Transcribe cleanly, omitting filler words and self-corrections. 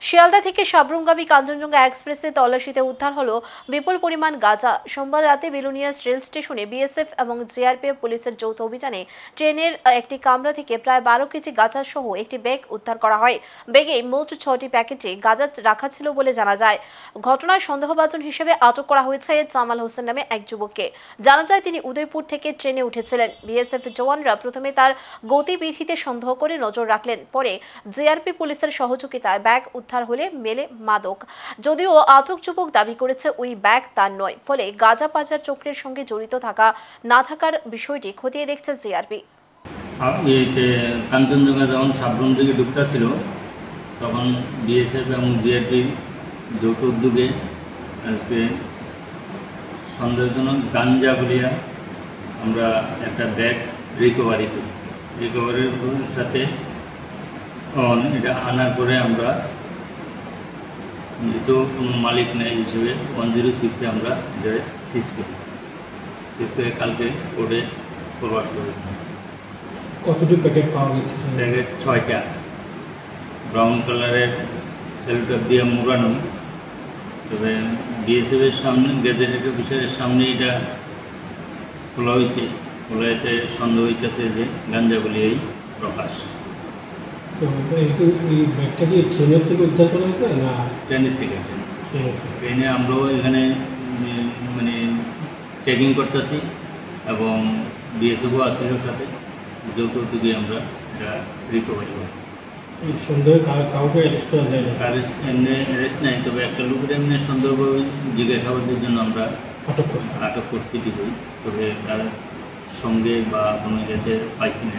শিয়ালদা থেকে সাবরুমগামী কাঞ্চনজঙ্ঘা এক্সপ্রেসে তল্লাশিতে উদ্ধার হলো বিপুল পরিমাণ গাঁজা। সোমবার রাতে বিলুনিয়াস রেল স্টেশনে বিএসএফ এবং জিআরপিএফ পুলিশের যৌথ অভিযানে ট্রেনের একটি কামরা থেকে প্রায় 12 কেজি গাঁজা সহ একটি ব্যাগ উদ্ধার করা হয়। ব্যাগে মোট 6টি প্যাকেটে গাঁজা রাখা ছিল বলে জানা যায়। ঘটনায় সন্দেহভাজন হিসেবে আটক করা হয়েছে জামাল হোসেন নামে এক যুবককে। জানা যায় তিনি উদয়পুর থেকে ট্রেনে উঠেছিলেন। বিএসএফ জওয়ানরা প্রথমে তার গতিবিধিতে সন্দেহ করে নজর রাখলেন, পরে জিআরপি পুলিশের সহযোগিতায় ব্যাগ উদ্ধার হলে মেলে মাদক। যদিও আটক যুবক দাবি করেছে ওই ব্যাগ তার নয়, ফলে গাঁজা পাচার চক্রের সঙ্গে জড়িত থাকা না থাকার বিষয়টি খতিয়ে দেখছে জিআরপি। কাঞ্চনজঙ্ঘা যখন সাবরুম দিকে ঢুকতেছিল তখন বিএসএফ এবং জিআরপি যৌথ উদ্যোগে আজকে সন্দেহজনক গাঞ্জা বলিয়া আমরা একটা ব্যাগ রিকভারি করি। রিকভারির সাথে এটা আনার পরে আমরা যেহেতু কোনো মালিক নেই হিসেবে 106-এ আমরা এটা সিজ করি। সিজ করে কালকে কোর্টে ফরওয়ার্ড করি। কতটি প্যাকেট পাওয়া গেছে? প্যাকেট 6টা, ব্রাউন কালারের সেলুটার দিয়ে মোড়ানো। তবে বিএসএফের সামনে গ্যাজেটেড অফিসারের সামনে এটা খোলা হয়েছে। খোলা এতে সন্দেহ হইতেছে যে গাঞ্জা বলি এই প্রকাশ। এই ব্যাগটা কি ট্রেনের থেকে উদ্ধার করা হয়েছে না? ট্রেনের থেকে। ট্রেনে আমরাও এখানে মানে চেকিং করতেছি এবং বিএসএফও আসছিল সাথে, যৌথ উদ্যোগে আমরা এটা রিকভারি করি। সন্দেহে কাউকে অ্যারেস্ট করা যায় না? এমনি অ্যারেস্ট নাই, তবে একটা লোকের এমনি সন্দেহভাবে জিজ্ঞাসাবাদের জন্য আমরা আটক করছি ঠিকই। তবে তার সঙ্গে বা কোনো জায়গাতে পাইছি না।